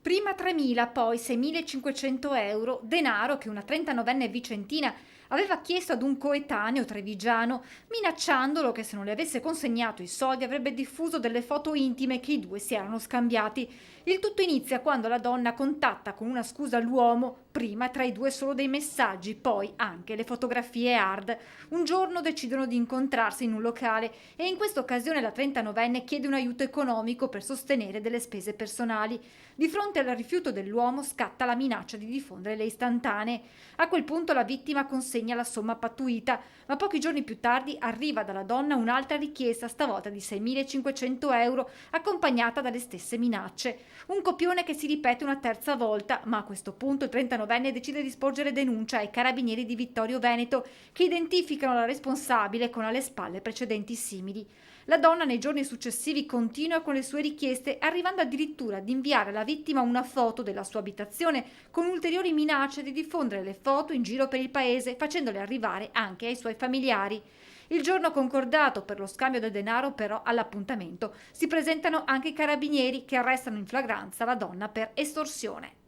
Prima 3.000, poi 6.500 euro, denaro che una 39enne vicentina aveva chiesto ad un coetaneo trevigiano, minacciandolo che se non le avesse consegnato i soldi avrebbe diffuso delle foto intime che i due si erano scambiati. Il tutto inizia quando la donna contatta con una scusa l'uomo, prima tra i due solo dei messaggi, poi anche le fotografie hard. Un giorno decidono di incontrarsi in un locale e in questa occasione la 39enne chiede un aiuto economico per sostenere delle spese personali. Di fronte al rifiuto dell'uomo scatta la minaccia di diffondere le istantanee. A quel punto la vittima consegna la somma pattuita, ma pochi giorni più tardi arriva dalla donna un'altra richiesta, stavolta di 6.500 euro, accompagnata dalle stesse minacce. Un copione che si ripete una terza volta, ma a questo punto il 39enne decide di sporgere denuncia ai carabinieri di Vittorio Veneto, che identificano la responsabile con alle spalle precedenti simili. La donna nei giorni successivi continua con le sue richieste, arrivando addirittura ad inviare alla vittima una foto della sua abitazione con ulteriori minacce di diffondere le foto in giro per il paese, facendole arrivare anche ai suoi familiari. Il giorno concordato per lo scambio del denaro, però, all'appuntamento si presentano anche i carabinieri che arrestano in flagranza la donna per estorsione.